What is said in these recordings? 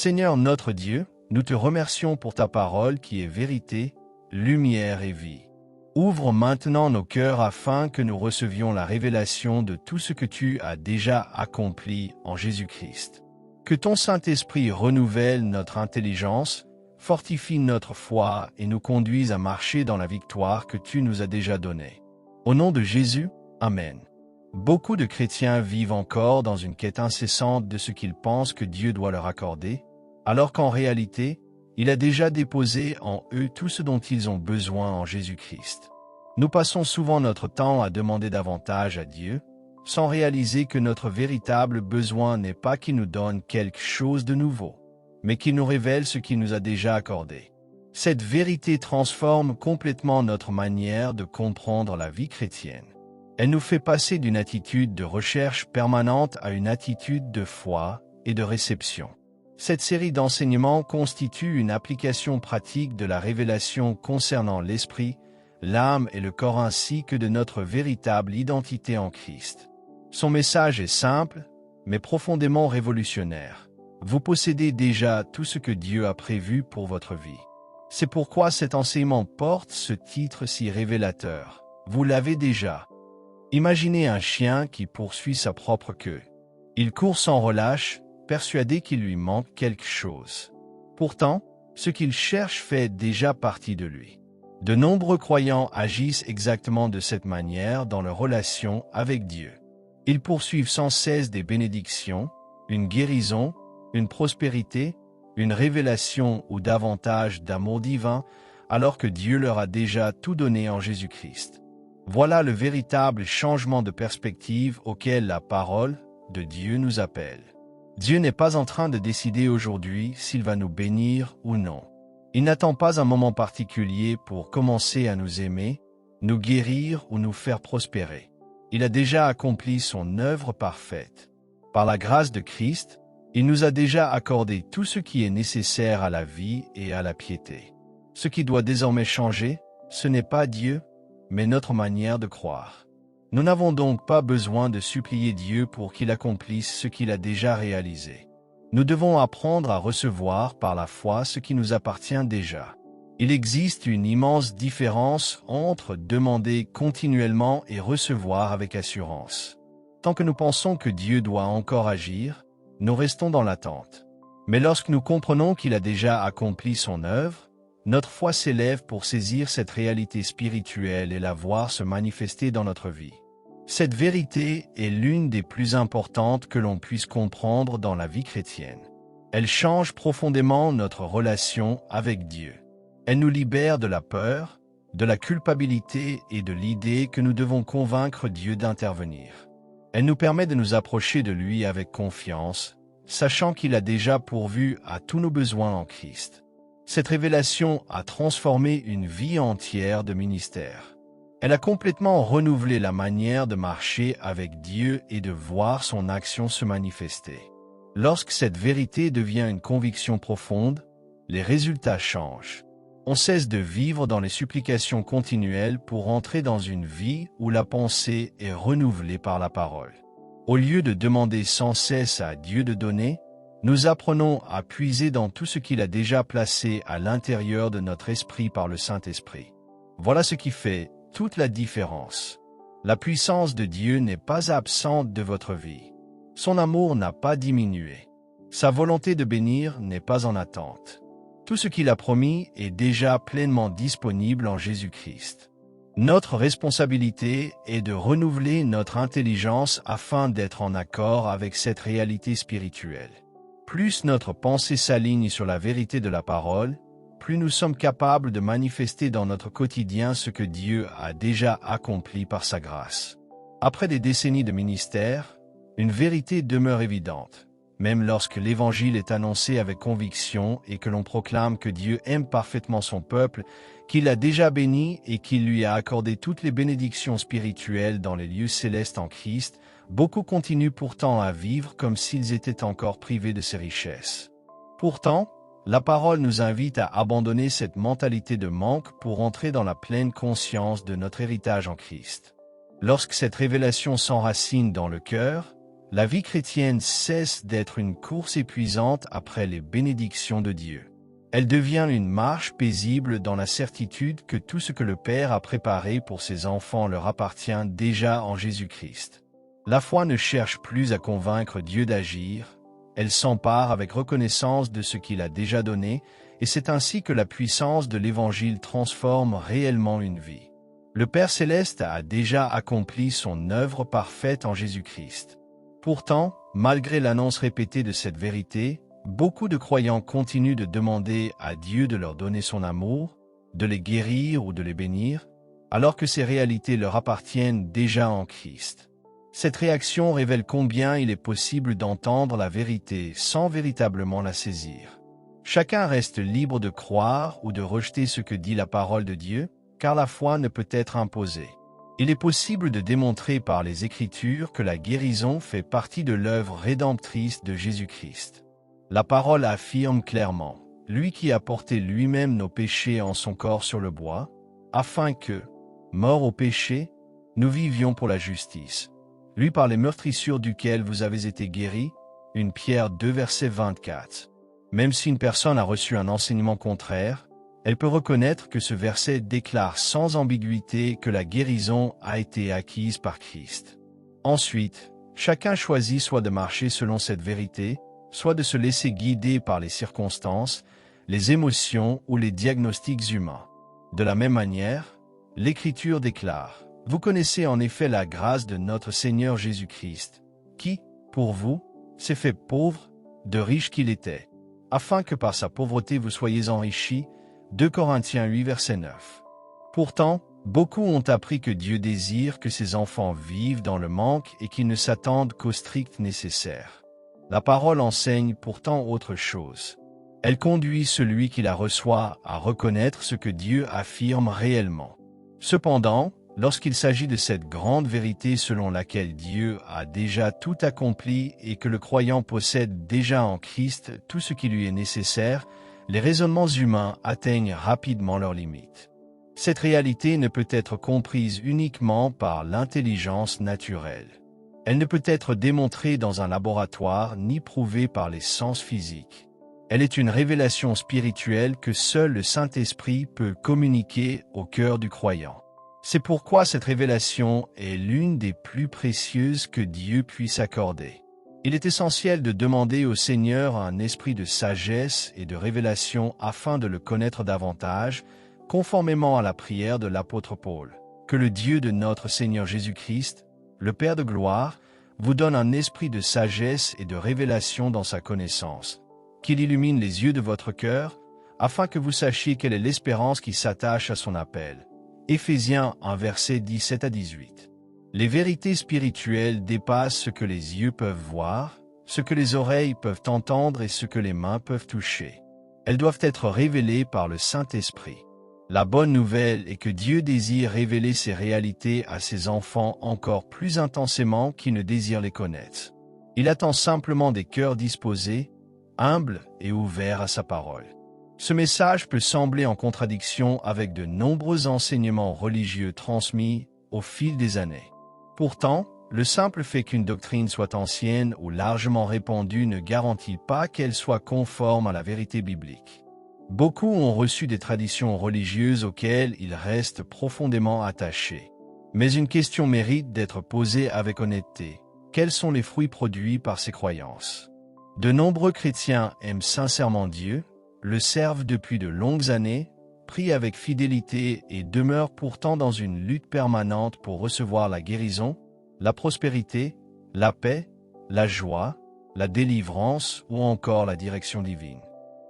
Seigneur notre Dieu, nous te remercions pour ta parole qui est vérité, lumière et vie. Ouvre maintenant nos cœurs afin que nous recevions la révélation de tout ce que tu as déjà accompli en Jésus-Christ. Que ton Saint-Esprit renouvelle notre intelligence, fortifie notre foi et nous conduise à marcher dans la victoire que tu nous as déjà donnée. Au nom de Jésus, Amen. Beaucoup de chrétiens vivent encore dans une quête incessante de ce qu'ils pensent que Dieu doit leur accorder, alors qu'en réalité, il a déjà déposé en eux tout ce dont ils ont besoin en Jésus-Christ. Nous passons souvent notre temps à demander davantage à Dieu, sans réaliser que notre véritable besoin n'est pas qu'il nous donne quelque chose de nouveau, mais qu'il nous révèle ce qu'il nous a déjà accordé. Cette vérité transforme complètement notre manière de comprendre la vie chrétienne. Elle nous fait passer d'une attitude de recherche permanente à une attitude de foi et de réception. Cette série d'enseignements constitue une application pratique de la révélation concernant l'esprit, l'âme et le corps ainsi que de notre véritable identité en Christ. Son message est simple, mais profondément révolutionnaire. Vous possédez déjà tout ce que Dieu a prévu pour votre vie. C'est pourquoi cet enseignement porte ce titre si révélateur. Vous l'avez déjà. Imaginez un chien qui poursuit sa propre queue. Il court sans relâche, persuadé qu'il lui manque quelque chose. Pourtant, ce qu'il cherche fait déjà partie de lui. De nombreux croyants agissent exactement de cette manière dans leur relation avec Dieu. Ils poursuivent sans cesse des bénédictions, une guérison, une prospérité, une révélation ou davantage d'amour divin, alors que Dieu leur a déjà tout donné en Jésus-Christ. Voilà le véritable changement de perspective auquel la parole de Dieu nous appelle. Dieu n'est pas en train de décider aujourd'hui s'il va nous bénir ou non. Il n'attend pas un moment particulier pour commencer à nous aimer, nous guérir ou nous faire prospérer. Il a déjà accompli son œuvre parfaite. Par la grâce de Christ, il nous a déjà accordé tout ce qui est nécessaire à la vie et à la piété. Ce qui doit désormais changer, ce n'est pas Dieu, mais notre manière de croire. Nous n'avons donc pas besoin de supplier Dieu pour qu'il accomplisse ce qu'il a déjà réalisé. Nous devons apprendre à recevoir par la foi ce qui nous appartient déjà. Il existe une immense différence entre demander continuellement et recevoir avec assurance. Tant que nous pensons que Dieu doit encore agir, nous restons dans l'attente. Mais lorsque nous comprenons qu'il a déjà accompli son œuvre, notre foi s'élève pour saisir cette réalité spirituelle et la voir se manifester dans notre vie. Cette vérité est l'une des plus importantes que l'on puisse comprendre dans la vie chrétienne. Elle change profondément notre relation avec Dieu. Elle nous libère de la peur, de la culpabilité et de l'idée que nous devons convaincre Dieu d'intervenir. Elle nous permet de nous approcher de lui avec confiance, sachant qu'il a déjà pourvu à tous nos besoins en Christ. Cette révélation a transformé une vie entière de ministère. Elle a complètement renouvelé la manière de marcher avec Dieu et de voir son action se manifester. Lorsque cette vérité devient une conviction profonde, les résultats changent. On cesse de vivre dans les supplications continuelles pour entrer dans une vie où la pensée est renouvelée par la parole. Au lieu de demander sans cesse à Dieu de donner, nous apprenons à puiser dans tout ce qu'il a déjà placé à l'intérieur de notre esprit par le Saint-Esprit. Voilà ce qui fait toute la différence. La puissance de Dieu n'est pas absente de votre vie. Son amour n'a pas diminué. Sa volonté de bénir n'est pas en attente. Tout ce qu'il a promis est déjà pleinement disponible en Jésus-Christ. Notre responsabilité est de renouveler notre intelligence afin d'être en accord avec cette réalité spirituelle. Plus notre pensée s'aligne sur la vérité de la parole, plus nous sommes capables de manifester dans notre quotidien ce que Dieu a déjà accompli par sa grâce. Après des décennies de ministère, une vérité demeure évidente. Même lorsque l'Évangile est annoncé avec conviction et que l'on proclame que Dieu aime parfaitement son peuple, qu'il a déjà béni et qu'il lui a accordé toutes les bénédictions spirituelles dans les lieux célestes en Christ, beaucoup continuent pourtant à vivre comme s'ils étaient encore privés de ces richesses. Pourtant, la parole nous invite à abandonner cette mentalité de manque pour entrer dans la pleine conscience de notre héritage en Christ. Lorsque cette révélation s'enracine dans le cœur, la vie chrétienne cesse d'être une course épuisante après les bénédictions de Dieu. Elle devient une marche paisible dans la certitude que tout ce que le Père a préparé pour ses enfants leur appartient déjà en Jésus-Christ. La foi ne cherche plus à convaincre Dieu d'agir, elle s'empare avec reconnaissance de ce qu'il a déjà donné, et c'est ainsi que la puissance de l'Évangile transforme réellement une vie. Le Père Céleste a déjà accompli son œuvre parfaite en Jésus-Christ. Pourtant, malgré l'annonce répétée de cette vérité, beaucoup de croyants continuent de demander à Dieu de leur donner son amour, de les guérir ou de les bénir, alors que ces réalités leur appartiennent déjà en Christ. Cette réaction révèle combien il est possible d'entendre la vérité sans véritablement la saisir. Chacun reste libre de croire ou de rejeter ce que dit la parole de Dieu, car la foi ne peut être imposée. Il est possible de démontrer par les Écritures que la guérison fait partie de l'œuvre rédemptrice de Jésus-Christ. La parole affirme clairement, lui qui a porté lui-même nos péchés en son corps sur le bois, afin que, morts au péché, nous vivions pour la justice. Lui par les meurtrissures duquel vous avez été guéris, 1 Pierre 2 verset 24. Même si une personne a reçu un enseignement contraire, elle peut reconnaître que ce verset déclare sans ambiguïté que la guérison a été acquise par Christ. Ensuite, chacun choisit soit de marcher selon cette vérité, soit de se laisser guider par les circonstances, les émotions ou les diagnostics humains. De la même manière, l'Écriture déclare « Vous connaissez en effet la grâce de notre Seigneur Jésus-Christ, qui, pour vous, s'est fait pauvre, de riche qu'il était, afin que par sa pauvreté vous soyez enrichis. » 2 Corinthiens 8 verset 9. Pourtant, beaucoup ont appris que Dieu désire que ses enfants vivent dans le manque et qu'ils ne s'attendent qu'au strict nécessaire. La parole enseigne pourtant autre chose. Elle conduit celui qui la reçoit à reconnaître ce que Dieu affirme réellement. Cependant, lorsqu'il s'agit de cette grande vérité selon laquelle Dieu a déjà tout accompli et que le croyant possède déjà en Christ tout ce qui lui est nécessaire, les raisonnements humains atteignent rapidement leurs limites. Cette réalité ne peut être comprise uniquement par l'intelligence naturelle. Elle ne peut être démontrée dans un laboratoire ni prouvée par les sens physiques. Elle est une révélation spirituelle que seul le Saint-Esprit peut communiquer au cœur du croyant. C'est pourquoi cette révélation est l'une des plus précieuses que Dieu puisse accorder. Il est essentiel de demander au Seigneur un esprit de sagesse et de révélation afin de le connaître davantage, conformément à la prière de l'apôtre Paul. Que le Dieu de notre Seigneur Jésus-Christ, le Père de gloire, vous donne un esprit de sagesse et de révélation dans sa connaissance, qu'il illumine les yeux de votre cœur, afin que vous sachiez quelle est l'espérance qui s'attache à son appel. Éphésiens 1 verset 17 à 18. Les vérités spirituelles dépassent ce que les yeux peuvent voir, ce que les oreilles peuvent entendre et ce que les mains peuvent toucher. Elles doivent être révélées par le Saint-Esprit. La bonne nouvelle est que Dieu désire révéler ces réalités à ses enfants encore plus intensément qu'ils ne désirent les connaître. Il attend simplement des cœurs disposés, humbles et ouverts à sa parole. Ce message peut sembler en contradiction avec de nombreux enseignements religieux transmis au fil des années. Pourtant, le simple fait qu'une doctrine soit ancienne ou largement répandue ne garantit pas qu'elle soit conforme à la vérité biblique. Beaucoup ont reçu des traditions religieuses auxquelles ils restent profondément attachés. Mais une question mérite d'être posée avec honnêteté. Quels sont les fruits produits par ces croyances? De nombreux chrétiens aiment sincèrement Dieu, le servent depuis de longues années, prient avec fidélité et demeurent pourtant dans une lutte permanente pour recevoir la guérison, la prospérité, la paix, la joie, la délivrance ou encore la direction divine.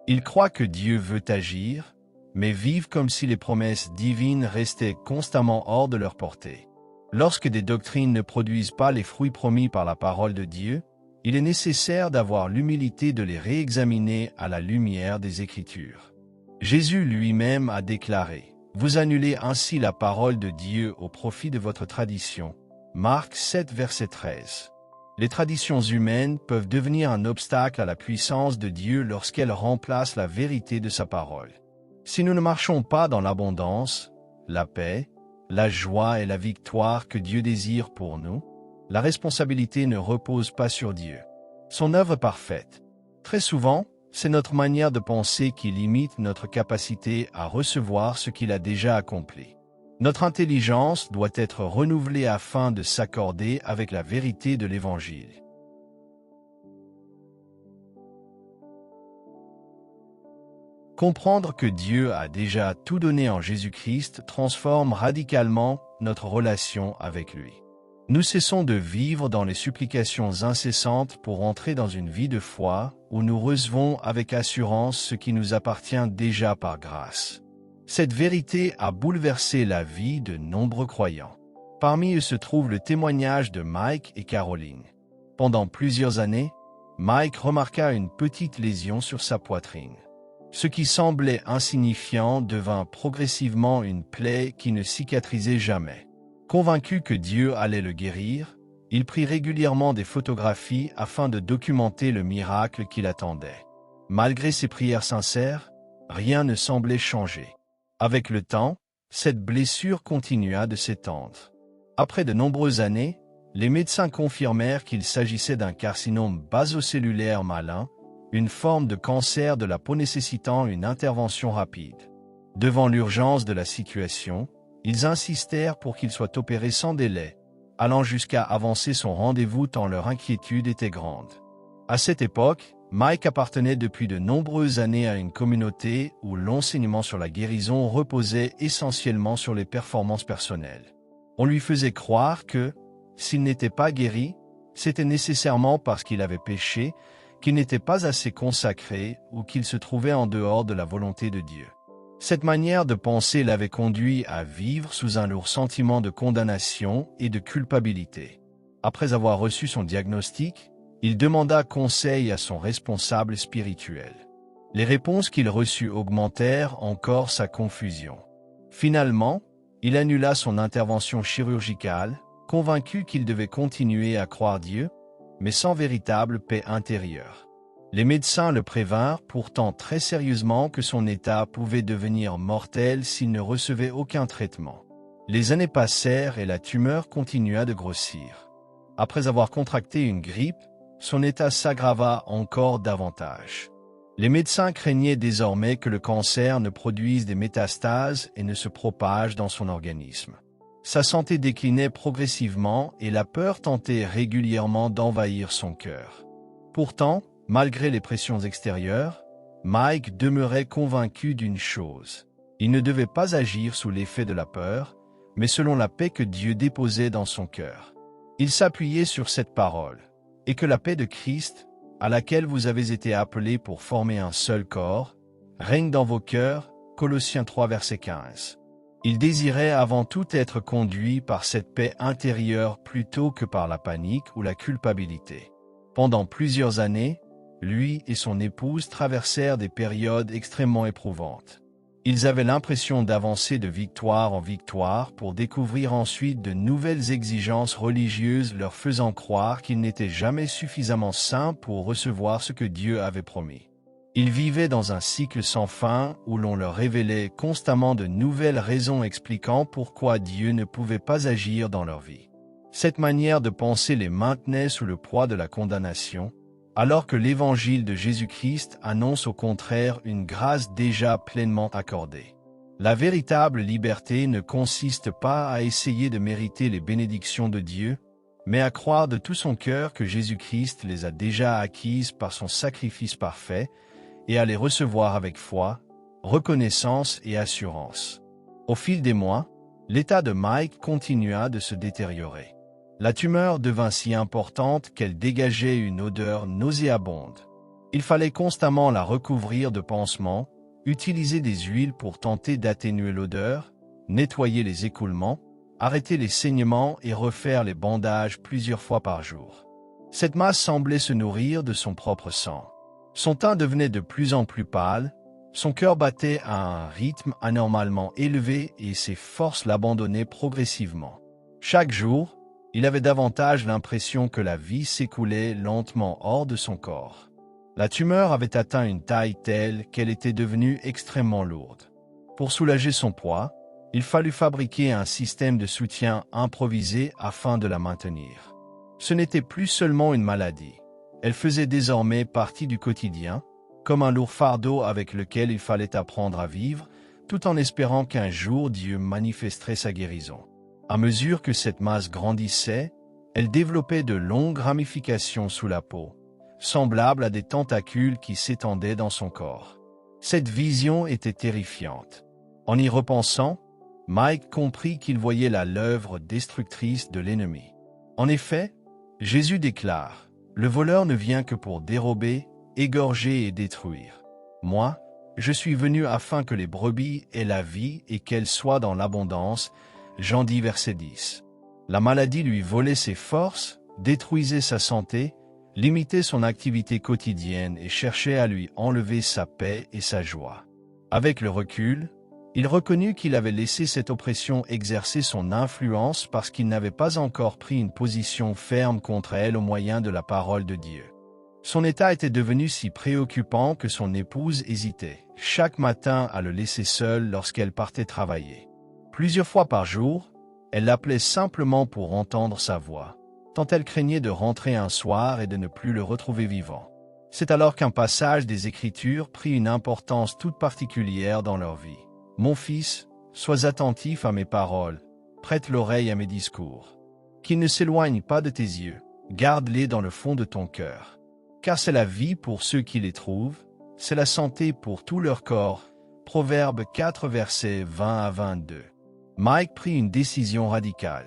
Ils croient que Dieu veut agir, mais vivent comme si les promesses divines restaient constamment hors de leur portée. Lorsque des doctrines ne produisent pas les fruits promis par la parole de Dieu, il est nécessaire d'avoir l'humilité de les réexaminer à la lumière des Écritures. Jésus lui-même a déclaré « Vous annulez ainsi la parole de Dieu au profit de votre tradition » Marc 7 verset 13. Les traditions humaines peuvent devenir un obstacle à la puissance de Dieu lorsqu'elles remplacent la vérité de sa parole. Si nous ne marchons pas dans l'abondance, la paix, la joie et la victoire que Dieu désire pour nous, la responsabilité ne repose pas sur Dieu. Son œuvre parfaite. Très souvent, c'est notre manière de penser qui limite notre capacité à recevoir ce qu'il a déjà accompli. Notre intelligence doit être renouvelée afin de s'accorder avec la vérité de l'Évangile. Comprendre que Dieu a déjà tout donné en Jésus-Christ transforme radicalement notre relation avec lui. Nous cessons de vivre dans les supplications incessantes pour entrer dans une vie de foi où nous recevons avec assurance ce qui nous appartient déjà par grâce. Cette vérité a bouleversé la vie de nombreux croyants. Parmi eux se trouve le témoignage de Mike et Caroline. Pendant plusieurs années, Mike remarqua une petite lésion sur sa poitrine. Ce qui semblait insignifiant devint progressivement une plaie qui ne cicatrisait jamais. Convaincu que Dieu allait le guérir, il prit régulièrement des photographies afin de documenter le miracle qui l'attendait. Malgré ses prières sincères, rien ne semblait changer. Avec le temps, cette blessure continua de s'étendre. Après de nombreuses années, les médecins confirmèrent qu'il s'agissait d'un carcinome basocellulaire malin, une forme de cancer de la peau nécessitant une intervention rapide. Devant l'urgence de la situation, ils insistèrent pour qu'il soit opéré sans délai, allant jusqu'à avancer son rendez-vous tant leur inquiétude était grande. À cette époque, Mike appartenait depuis de nombreuses années à une communauté où l'enseignement sur la guérison reposait essentiellement sur les performances personnelles. On lui faisait croire que, s'il n'était pas guéri, c'était nécessairement parce qu'il avait péché, qu'il n'était pas assez consacré ou qu'il se trouvait en dehors de la volonté de Dieu. Cette manière de penser l'avait conduit à vivre sous un lourd sentiment de condamnation et de culpabilité. Après avoir reçu son diagnostic, il demanda conseil à son responsable spirituel. Les réponses qu'il reçut augmentèrent encore sa confusion. Finalement, il annula son intervention chirurgicale, convaincu qu'il devait continuer à croire Dieu, mais sans véritable paix intérieure. Les médecins le prévinrent pourtant très sérieusement que son état pouvait devenir mortel s'il ne recevait aucun traitement. Les années passèrent et la tumeur continua de grossir. Après avoir contracté une grippe, son état s'aggrava encore davantage. Les médecins craignaient désormais que le cancer ne produise des métastases et ne se propage dans son organisme. Sa santé déclinait progressivement et la peur tentait régulièrement d'envahir son cœur. Pourtant, malgré les pressions extérieures, Mike demeurait convaincu d'une chose. Il ne devait pas agir sous l'effet de la peur, mais selon la paix que Dieu déposait dans son cœur. Il s'appuyait sur cette parole. « Et que la paix de Christ, à laquelle vous avez été appelés pour former un seul corps, règne dans vos cœurs. » Colossiens 3 verset 15. Il désirait avant tout être conduit par cette paix intérieure plutôt que par la panique ou la culpabilité. Pendant plusieurs années, lui et son épouse traversèrent des périodes extrêmement éprouvantes. Ils avaient l'impression d'avancer de victoire en victoire pour découvrir ensuite de nouvelles exigences religieuses leur faisant croire qu'ils n'étaient jamais suffisamment saints pour recevoir ce que Dieu avait promis. Ils vivaient dans un cycle sans fin où l'on leur révélait constamment de nouvelles raisons expliquant pourquoi Dieu ne pouvait pas agir dans leur vie. Cette manière de penser les maintenait sous le poids de la condamnation, alors que l'Évangile de Jésus-Christ annonce au contraire une grâce déjà pleinement accordée. La véritable liberté ne consiste pas à essayer de mériter les bénédictions de Dieu, mais à croire de tout son cœur que Jésus-Christ les a déjà acquises par son sacrifice parfait et à les recevoir avec foi, reconnaissance et assurance. Au fil des mois, l'état de Mike continua de se détériorer. La tumeur devint si importante qu'elle dégageait une odeur nauséabonde. Il fallait constamment la recouvrir de pansements, utiliser des huiles pour tenter d'atténuer l'odeur, nettoyer les écoulements, arrêter les saignements et refaire les bandages plusieurs fois par jour. Cette masse semblait se nourrir de son propre sang. Son teint devenait de plus en plus pâle, son cœur battait à un rythme anormalement élevé et ses forces l'abandonnaient progressivement. Chaque jour, il avait davantage l'impression que la vie s'écoulait lentement hors de son corps. La tumeur avait atteint une taille telle qu'elle était devenue extrêmement lourde. Pour soulager son poids, il fallut fabriquer un système de soutien improvisé afin de la maintenir. Ce n'était plus seulement une maladie. Elle faisait désormais partie du quotidien, comme un lourd fardeau avec lequel il fallait apprendre à vivre, tout en espérant qu'un jour Dieu manifesterait sa guérison. À mesure que cette masse grandissait, elle développait de longues ramifications sous la peau, semblables à des tentacules qui s'étendaient dans son corps. Cette vision était terrifiante. En y repensant, Mike comprit qu'il voyait là l'œuvre destructrice de l'ennemi. En effet, Jésus déclare « Le voleur ne vient que pour dérober, égorger et détruire. Moi, je suis venu afin que les brebis aient la vie et qu'elles soient dans l'abondance. » Jean 10, verset 10. La maladie lui volait ses forces, détruisait sa santé, limitait son activité quotidienne et cherchait à lui enlever sa paix et sa joie. Avec le recul, il reconnut qu'il avait laissé cette oppression exercer son influence parce qu'il n'avait pas encore pris une position ferme contre elle au moyen de la parole de Dieu. Son état était devenu si préoccupant que son épouse hésitait, chaque matin, à le laisser seul lorsqu'elle partait travailler. Plusieurs fois par jour, elle l'appelait simplement pour entendre sa voix, tant elle craignait de rentrer un soir et de ne plus le retrouver vivant. C'est alors qu'un passage des Écritures prit une importance toute particulière dans leur vie. « Mon fils, sois attentif à mes paroles, prête l'oreille à mes discours. Qu'ils ne s'éloignent pas de tes yeux, garde-les dans le fond de ton cœur. Car c'est la vie pour ceux qui les trouvent, c'est la santé pour tout leur corps. » Proverbe 4, versets 20 à 22. Mike prit une décision radicale.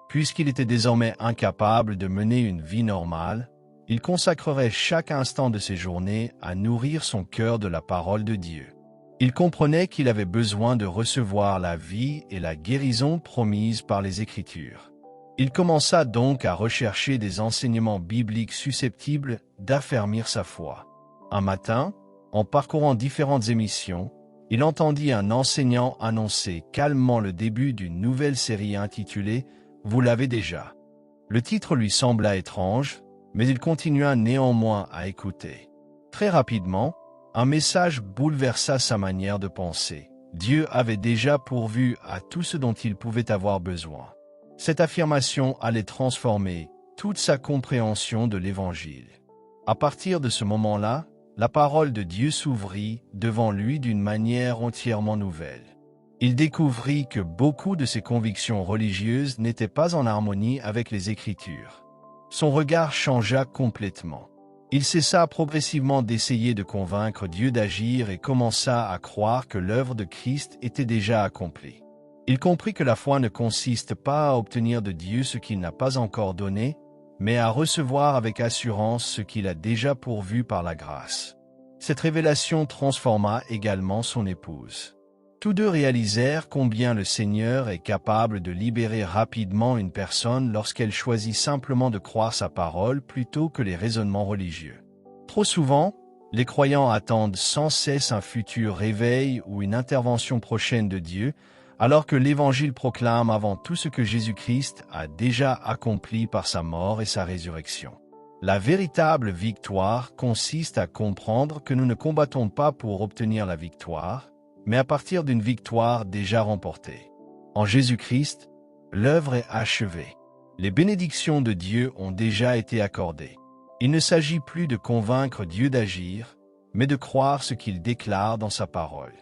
Puisqu'il était désormais incapable de mener une vie normale, il consacrerait chaque instant de ses journées à nourrir son cœur de la parole de Dieu. Il comprenait qu'il avait besoin de recevoir la vie et la guérison promises par les Écritures. Il commença donc à rechercher des enseignements bibliques susceptibles d'affermir sa foi. Un matin, en parcourant différentes émissions, il entendit un enseignant annoncer calmement le début d'une nouvelle série intitulée « Vous l'avez déjà ». Le titre lui sembla étrange, mais il continua néanmoins à écouter. Très rapidement, un message bouleversa sa manière de penser. Dieu avait déjà pourvu à tout ce dont il pouvait avoir besoin. Cette affirmation allait transformer toute sa compréhension de l'Évangile. À partir de ce moment-là, la parole de Dieu s'ouvrit devant lui d'une manière entièrement nouvelle. Il découvrit que beaucoup de ses convictions religieuses n'étaient pas en harmonie avec les Écritures. Son regard changea complètement. Il cessa progressivement d'essayer de convaincre Dieu d'agir et commença à croire que l'œuvre de Christ était déjà accomplie. Il comprit que la foi ne consiste pas à obtenir de Dieu ce qu'il n'a pas encore donné, mais à recevoir avec assurance ce qu'il a déjà pourvu par la grâce. Cette révélation transforma également son épouse. Tous deux réalisèrent combien le Seigneur est capable de libérer rapidement une personne lorsqu'elle choisit simplement de croire sa parole plutôt que les raisonnements religieux. Trop souvent, les croyants attendent sans cesse un futur réveil ou une intervention prochaine de Dieu, alors que l'Évangile proclame avant tout ce que Jésus-Christ a déjà accompli par sa mort et sa résurrection. La véritable victoire consiste à comprendre que nous ne combattons pas pour obtenir la victoire, mais à partir d'une victoire déjà remportée. En Jésus-Christ, l'œuvre est achevée. Les bénédictions de Dieu ont déjà été accordées. Il ne s'agit plus de convaincre Dieu d'agir, mais de croire ce qu'il déclare dans sa parole.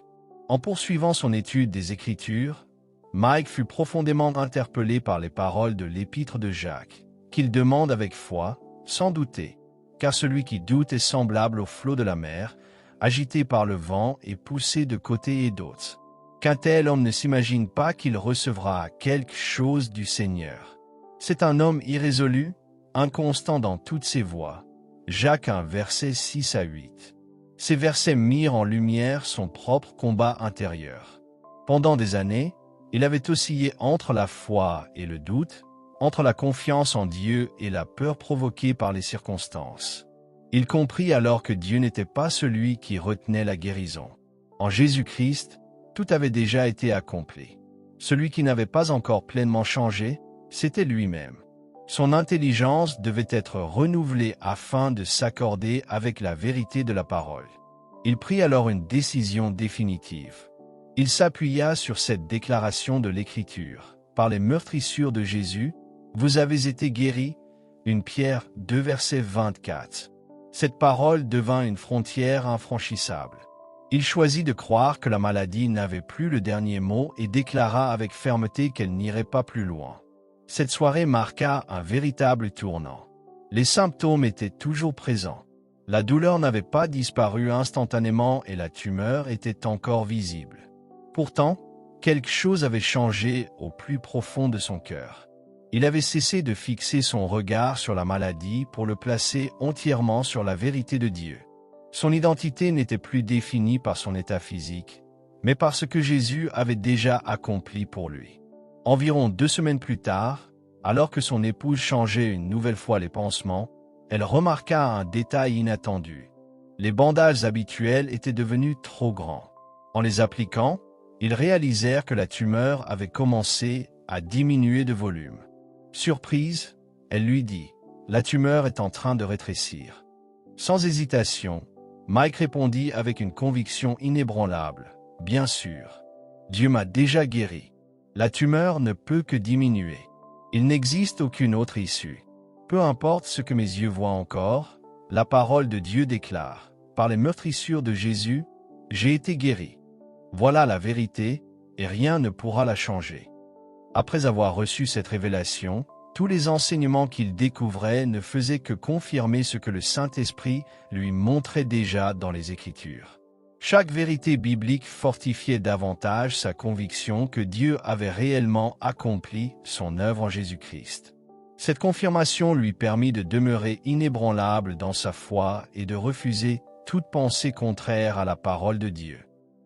En poursuivant son étude des Écritures, Mike fut profondément interpellé par les paroles de l'Épître de Jacques, qu'il demande avec foi, sans douter, car celui qui doute est semblable au flot de la mer, agité par le vent et poussé de côté et d'autre. Qu'un tel homme ne s'imagine pas qu'il recevra quelque chose du Seigneur. C'est un homme irrésolu, inconstant dans toutes ses voies. Jacques 1, versets 6 à 8. Ces versets mirent en lumière son propre combat intérieur. Pendant des années, il avait oscillé entre la foi et le doute, entre la confiance en Dieu et la peur provoquée par les circonstances. Il comprit alors que Dieu n'était pas celui qui retenait la guérison. En Jésus-Christ, tout avait déjà été accompli. Celui qui n'avait pas encore pleinement changé, c'était lui-même. Son intelligence devait être renouvelée afin de s'accorder avec la vérité de la parole. Il prit alors une décision définitive. Il s'appuya sur cette déclaration de l'Écriture. Par les meurtrissures de Jésus, vous avez été guéris, 1 Pierre 2 verset 24. Cette parole devint une frontière infranchissable. Il choisit de croire que la maladie n'avait plus le dernier mot et déclara avec fermeté qu'elle n'irait pas plus loin. Cette soirée marqua un véritable tournant. Les symptômes étaient toujours présents. La douleur n'avait pas disparu instantanément et la tumeur était encore visible. Pourtant, quelque chose avait changé au plus profond de son cœur. Il avait cessé de fixer son regard sur la maladie pour le placer entièrement sur la vérité de Dieu. Son identité n'était plus définie par son état physique, mais par ce que Jésus avait déjà accompli pour lui. Environ 2 semaines plus tard, alors que son épouse changeait une nouvelle fois les pansements, elle remarqua un détail inattendu. Les bandages habituels étaient devenus trop grands. En les appliquant, ils réalisèrent que la tumeur avait commencé à diminuer de volume. Surprise, elle lui dit « La tumeur est en train de rétrécir ». Sans hésitation, Mike répondit avec une conviction inébranlable « Bien sûr, Dieu m'a déjà guéri. La tumeur ne peut que diminuer. Il n'existe aucune autre issue. Peu importe ce que mes yeux voient encore, la parole de Dieu déclare « Par les meurtrissures de Jésus, j'ai été guéri. Voilà la vérité, et rien ne pourra la changer. » Après avoir reçu cette révélation, tous les enseignements qu'il découvrait ne faisaient que confirmer ce que le Saint-Esprit lui montrait déjà dans les Écritures. Chaque vérité biblique fortifiait davantage sa conviction que Dieu avait réellement accompli son œuvre en Jésus-Christ. Cette confirmation lui permit de demeurer inébranlable dans sa foi et de refuser toute pensée contraire à la parole de Dieu.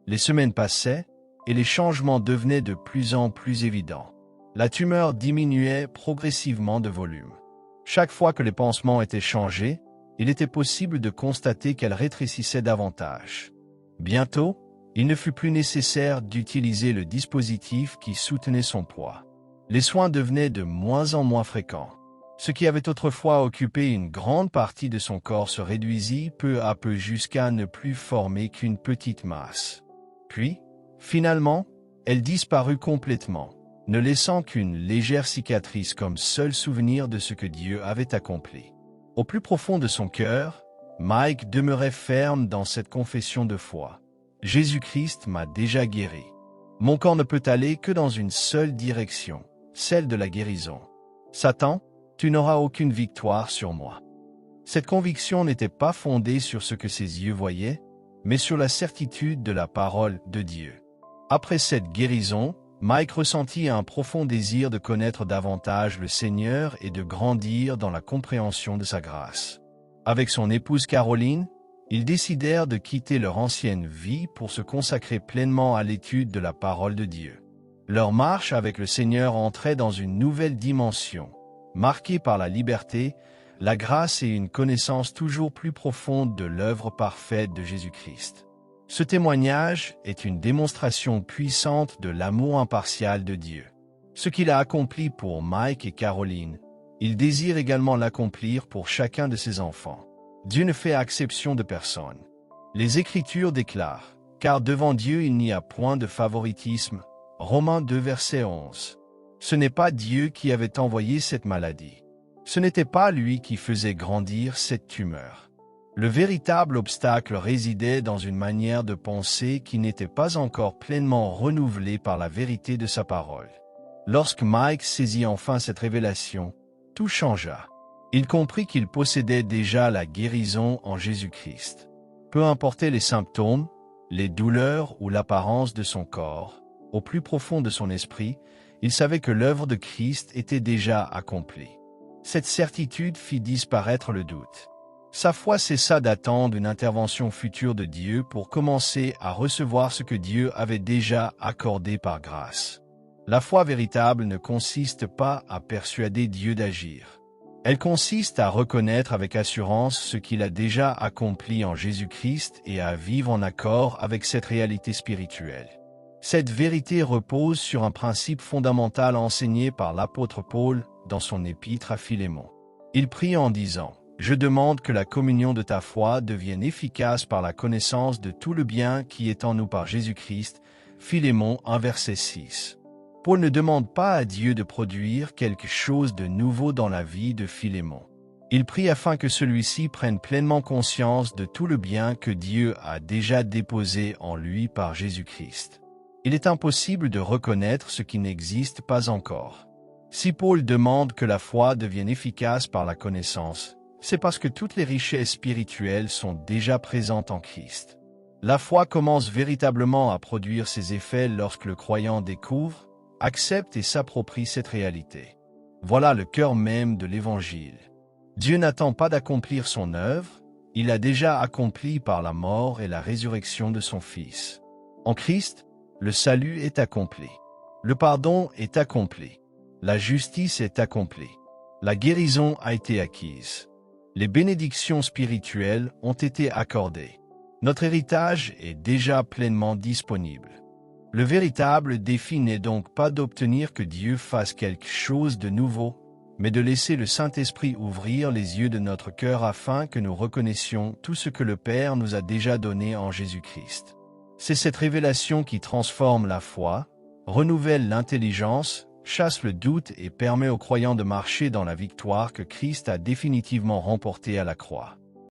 Les semaines passaient, et les changements devenaient de plus en plus évidents. La tumeur diminuait progressivement de volume. Chaque fois que les pansements étaient changés, il était possible de constater qu'elle rétrécissait davantage. Bientôt, il ne fut plus nécessaire d'utiliser le dispositif qui soutenait son poids. Les soins devenaient de moins en moins fréquents. Ce qui avait autrefois occupé une grande partie de son corps se réduisit peu à peu jusqu'à ne plus former qu'une petite masse. Puis, finalement, elle disparut complètement, ne laissant qu'une légère cicatrice comme seul souvenir de ce que Dieu avait accompli. Au plus profond de son cœur, Mike demeurait ferme dans cette confession de foi. « Jésus-Christ m'a déjà guéri. Mon corps ne peut aller que dans une seule direction, celle de la guérison. Satan, tu n'auras aucune victoire sur moi. » Cette conviction n'était pas fondée sur ce que ses yeux voyaient, mais sur la certitude de la parole de Dieu. Après cette guérison, Mike ressentit un profond désir de connaître davantage le Seigneur et de grandir dans la compréhension de sa grâce. Avec son épouse Caroline, ils décidèrent de quitter leur ancienne vie pour se consacrer pleinement à l'étude de la parole de Dieu. Leur marche avec le Seigneur entrait dans une nouvelle dimension, marquée par la liberté, la grâce et une connaissance toujours plus profonde de l'œuvre parfaite de Jésus-Christ. Ce témoignage est une démonstration puissante de l'amour impartial de Dieu. Ce qu'il a accompli pour Mike et Caroline, il désire également l'accomplir pour chacun de ses enfants. Dieu ne fait exception de personne. Les Écritures déclarent « Car devant Dieu il n'y a point de favoritisme » Romains 2 verset 11. Ce n'est pas Dieu qui avait envoyé cette maladie. Ce n'était pas lui qui faisait grandir cette tumeur. Le véritable obstacle résidait dans une manière de penser qui n'était pas encore pleinement renouvelée par la vérité de sa parole. Lorsque Mike saisit enfin cette révélation, tout changea. Il comprit qu'il possédait déjà la guérison en Jésus-Christ. Peu importaient les symptômes, les douleurs ou l'apparence de son corps, au plus profond de son esprit, il savait que l'œuvre de Christ était déjà accomplie. Cette certitude fit disparaître le doute. Sa foi cessa d'attendre une intervention future de Dieu pour commencer à recevoir ce que Dieu avait déjà accordé par grâce. La foi véritable ne consiste pas à persuader Dieu d'agir. Elle consiste à reconnaître avec assurance ce qu'il a déjà accompli en Jésus-Christ et à vivre en accord avec cette réalité spirituelle. Cette vérité repose sur un principe fondamental enseigné par l'apôtre Paul dans son épître à Philémon. Il prie en disant « Je demande que la communion de ta foi devienne efficace par la connaissance de tout le bien qui est en nous par Jésus-Christ. » Philémon 1 verset 6. Paul ne demande pas à Dieu de produire quelque chose de nouveau dans la vie de Philémon. Il prie afin que celui-ci prenne pleinement conscience de tout le bien que Dieu a déjà déposé en lui par Jésus-Christ. Il est impossible de reconnaître ce qui n'existe pas encore. Si Paul demande que la foi devienne efficace par la connaissance, c'est parce que toutes les richesses spirituelles sont déjà présentes en Christ. La foi commence véritablement à produire ses effets lorsque le croyant découvre, accepte et s'approprie cette réalité. Voilà le cœur même de l'Évangile. Dieu n'attend pas d'accomplir son œuvre, il l'a déjà accompli par la mort et la résurrection de son Fils. En Christ, le salut est accompli. Le pardon est accompli. La justice est accomplie. La guérison a été acquise. Les bénédictions spirituelles ont été accordées. Notre héritage est déjà pleinement disponible. Le véritable défi n'est donc pas d'obtenir que Dieu fasse quelque chose de nouveau, mais de laisser le Saint-Esprit ouvrir les yeux de notre cœur afin que nous reconnaissions tout ce que le Père nous a déjà donné en Jésus-Christ. C'est cette révélation qui transforme la foi, renouvelle l'intelligence, chasse le doute et permet aux croyants de marcher dans la victoire que Christ a définitivement remportée à la croix.